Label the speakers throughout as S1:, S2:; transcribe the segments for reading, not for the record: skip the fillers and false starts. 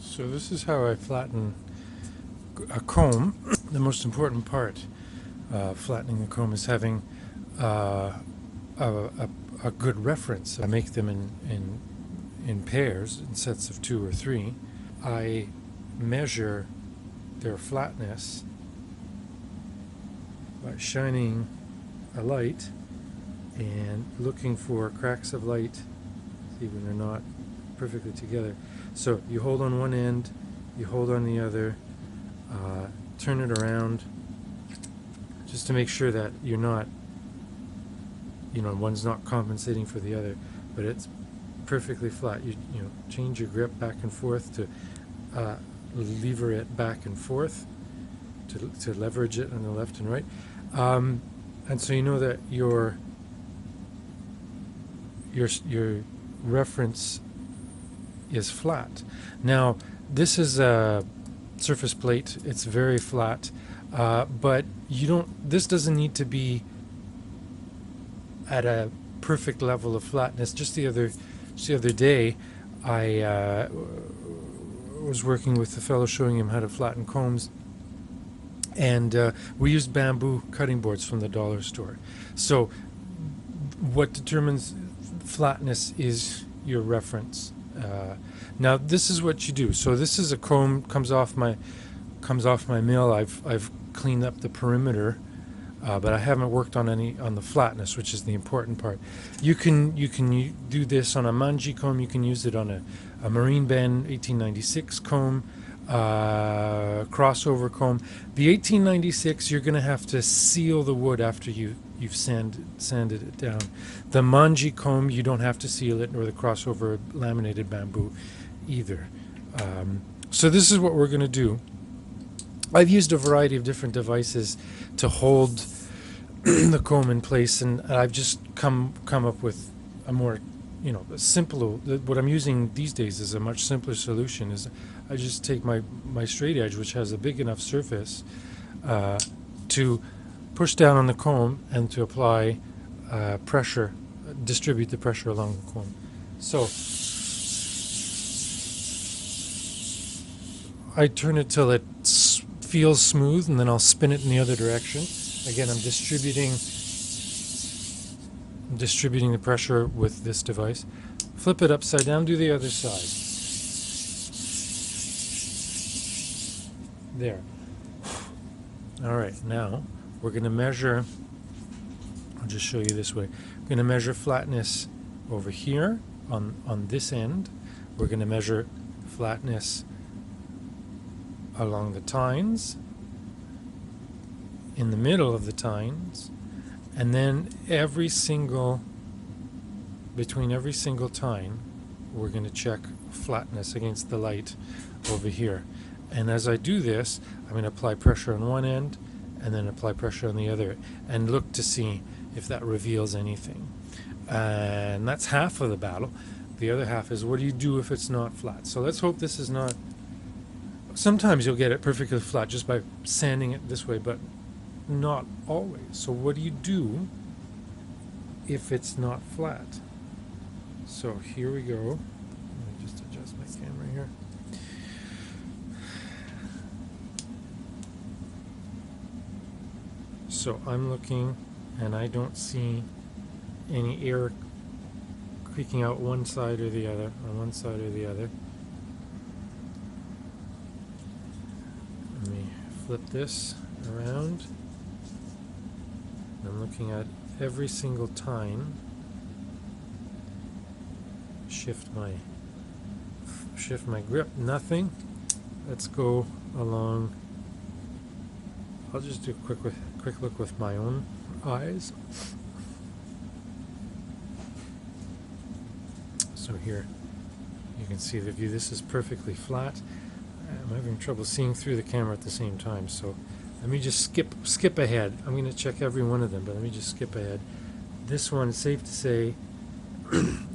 S1: So this is how I flatten a comb. The most important part flattening the comb is having a good reference. I make them in pairs, in sets of 2 or 3. I measure their flatness by shining a light and looking for cracks of light, see when they're not perfectly together. So you hold on one end, you hold on the other, turn it around just to make sure that you're not, one's not compensating for the other, but it's perfectly flat. You change your grip back and forth to lever it back and forth to leverage it on the left and right, and so you know that your reference is flat. Now this is a surface plate, it's very flat, but this doesn't need to be at a perfect level of flatness. Just the other day I was working with a fellow showing him how to flatten combs, and we used bamboo cutting boards from the dollar store. So what determines flatness is your reference. Now this is what you do. So this is a comb, comes off my mill. I've cleaned up the perimeter, but I haven't worked on the flatness, which is the important part. You can do this on a manji comb. You can use it on a Marine Bend 1896 comb, crossover comb. The 1896, you're going to have to seal the wood after you've sanded it down. The manji comb, you don't have to seal it, nor the crossover laminated bamboo either. So this is what we're going to do. I've used a variety of different devices to hold the comb in place, and I've just come up with a more, simple. What I'm using these days is a much simpler solution. Is I just take my straight edge, which has a big enough surface, to push down on the comb and to apply pressure, distribute the pressure along the comb. So I turn it till it feels smooth, and then I'll spin it in the other direction. Again, I'm distributing the pressure with this device. Flip it upside down, do the other side. There. All right, now we're going to measure, I'll just show you this way. We're going to measure flatness over here on this end. We're going to measure flatness along the tines, in the middle of the tines, and then between every single tine, we're going to check flatness against the light over here. And as I do this, I'm going to apply pressure on one end and then apply pressure on the other, and look to see if that reveals anything. And that's half of the battle. The other half is, what do you do if it's not flat? So let's hope this is not. Sometimes you'll get it perfectly flat just by sanding it this way, but not always. So what do you do if it's not flat? So here we go. Let me just adjust my camera here. So I'm looking, and I don't see any air creaking out one side or the other, on one side or the other. Let me flip this around. I'm looking at every single tine. Shift my grip. Nothing. Let's go along. I'll just do a quick look with my own eyes. So here you can see the view. This is perfectly flat. I'm having trouble seeing through the camera at the same time, so let me just skip ahead. I'm going to check every one of them, but let me just skip ahead. This one, it's safe to say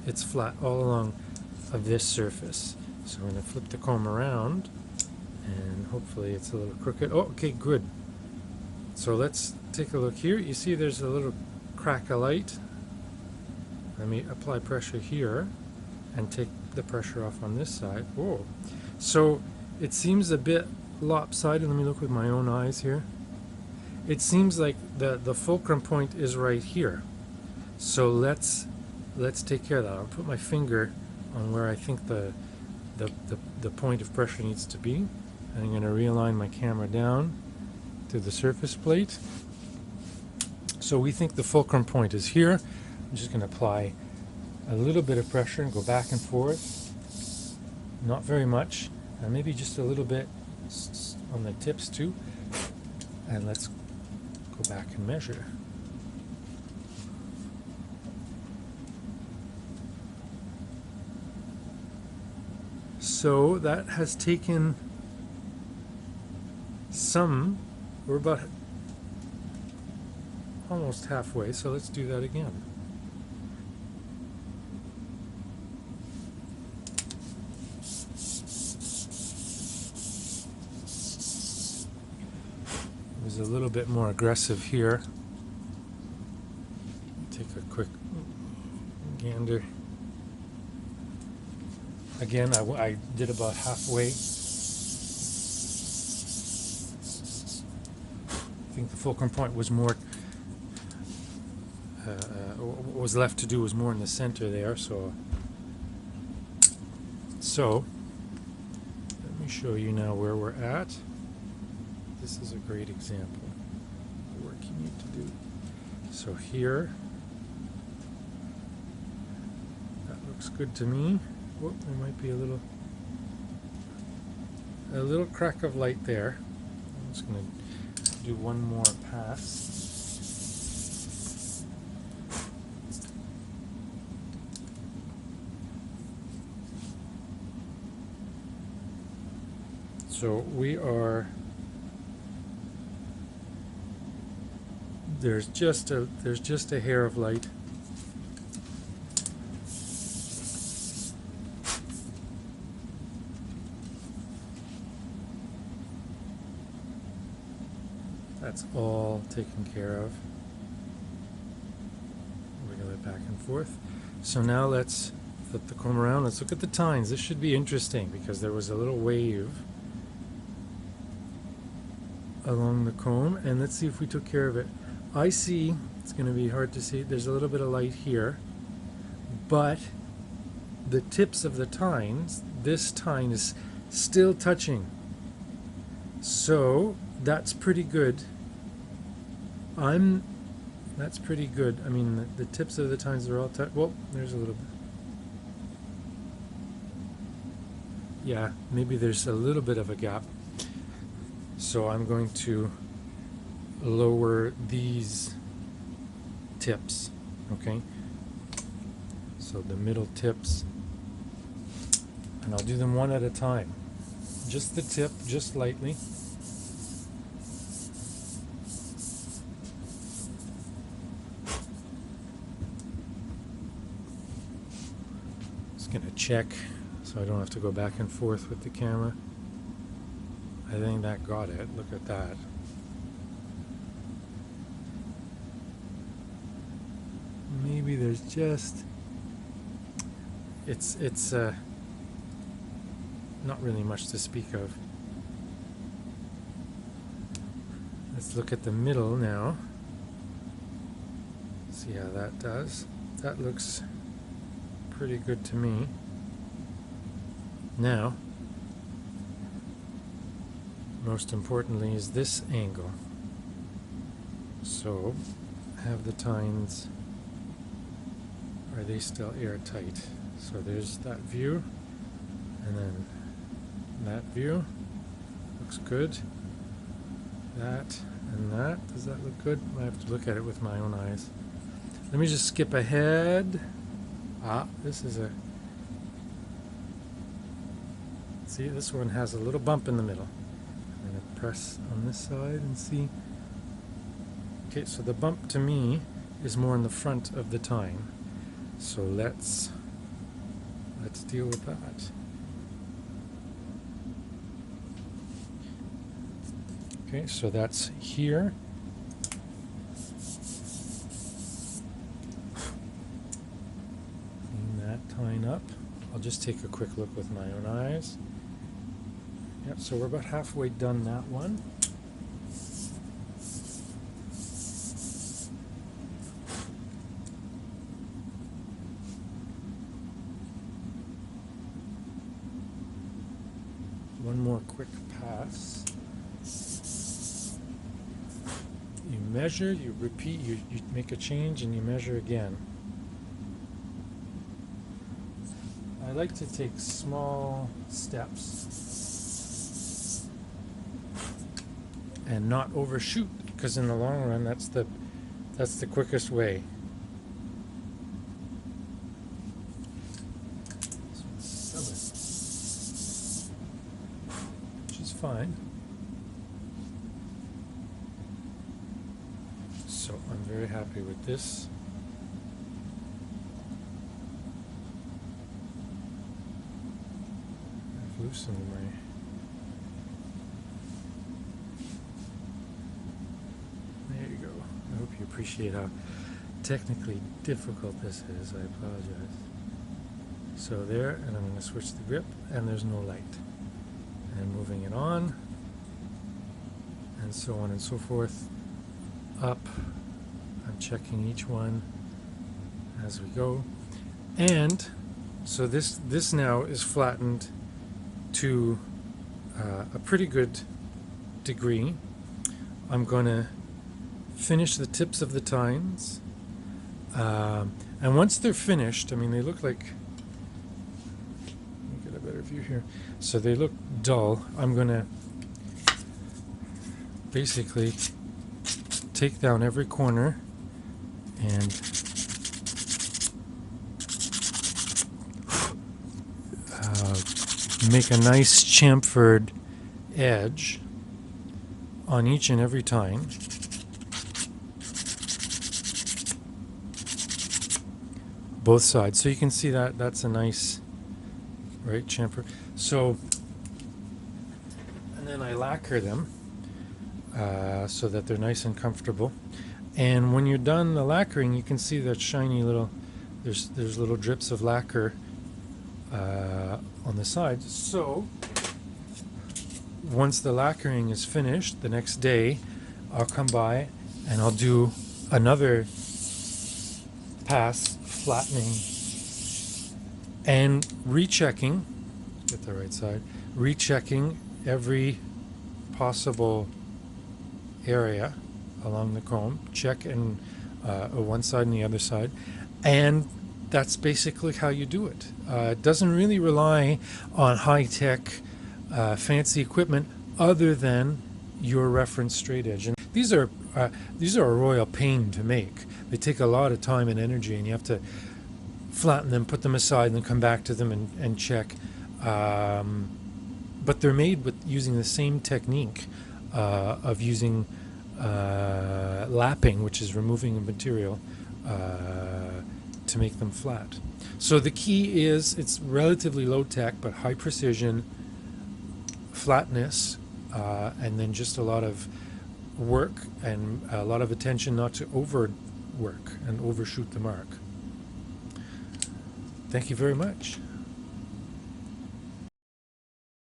S1: it's flat all along of this surface. So I'm going to flip the comb around, and hopefully it's a little crooked. Oh, okay, good. So let's take a look here. You see there's a little crack of light. Let me apply pressure here and take the pressure off on this side. Whoa. So it seems a bit lopsided. Let me look with my own eyes here. It seems like the fulcrum point is right here. So let's take care of that. I'll put my finger on where I think the point of pressure needs to be. And I'm going to realign my camera down to the surface plate. So we think the fulcrum point is here. I'm just going to apply a little bit of pressure and go back and forth. Not very much, and maybe just a little bit on the tips too. And let's go back and measure. So that has taken some, we're about almost halfway, so let's do that again. It was a little bit more aggressive here. Take a quick gander. Again, I did about halfway. I think the fulcrum point was more, what was left to do was more in the center there, so let me show you now where we're at. This is a great example of the work you need to do. So here, that looks good to me. Whoop, there might be a little crack of light there. I'm just going to do one more pass. So we are, there's just a hair of light. That's all taken care of. Wiggle it back and forth. So now let's flip the comb around. Let's look at the tines. This should be interesting because there was a little wave along the comb, and let's see if we took care of it. I see, it's going to be hard to see, there's a little bit of light here, but the tips of the tines, this tine is still touching. So that's pretty good. That's pretty good. I mean, the tips of the tines are all touch. Well, there's a little bit. Yeah, maybe there's a little bit of a gap. So I'm going to lower these tips, okay? So the middle tips, and I'll do them one at a time. Just the tip, just lightly. Just gonna check so I don't have to go back and forth with the camera. I think that got it. Look at that. Maybe there's just, it's not really much to speak of. Let's look at the middle now. See how that does. That looks pretty good to me. Now, most importantly is this angle. So, have the tines, are they still airtight? So there's that view, and then that view. Looks good. That and that. Does that look good? I have to look at it with my own eyes. Let me just skip ahead. This is a... See, this one has a little bump in the middle. I'm going to press on this side and see. Okay, so the bump to me is more in the front of the tine. So let's deal with that. Okay, so that's here. Clean that tine up. I'll just take a quick look with my own eyes. Yep, so we're about halfway done that one. One more quick pass. You measure, you repeat, you make a change, and you measure again. I like to take small steps and not overshoot, because in the long run that's the quickest way. Which is fine. So I'm very happy with this. I've loosened my there you go. I hope you appreciate how technically difficult this is. I apologize. So there, and I'm going to switch the grip, and there's no light. And moving it on, and so on and so forth, up. I'm checking each one as we go. And so this now is flattened to a pretty good degree. I'm going to finish the tips of the tines, and once they're finished, I mean, they look like, let me get a better view here, so they look dull. I'm going to basically take down every corner and make a nice chamfered edge on each and every tine. Both sides. So you can see that that's a nice, right, chamfer. So, and then I lacquer them so that they're nice and comfortable. And when you're done the lacquering, you can see that shiny little, there's little drips of lacquer on the sides. So once the lacquering is finished, the next day I'll come by and I'll do another pass flattening and rechecking, get the right side, rechecking every possible area along the comb, check and one side and the other side, and that's basically how you do it. It doesn't really rely on high-tech fancy equipment other than your reference straight edge. And these are a royal pain to make. They take a lot of time and energy, and you have to flatten them, put them aside, and then come back to them and check. But they're made with using the same technique of using lapping, which is removing the material to make them flat. So the key is it's relatively low tech but high precision, flatness, and then just a lot of work and a lot of attention not to overwork and overshoot the mark. Thank you very much.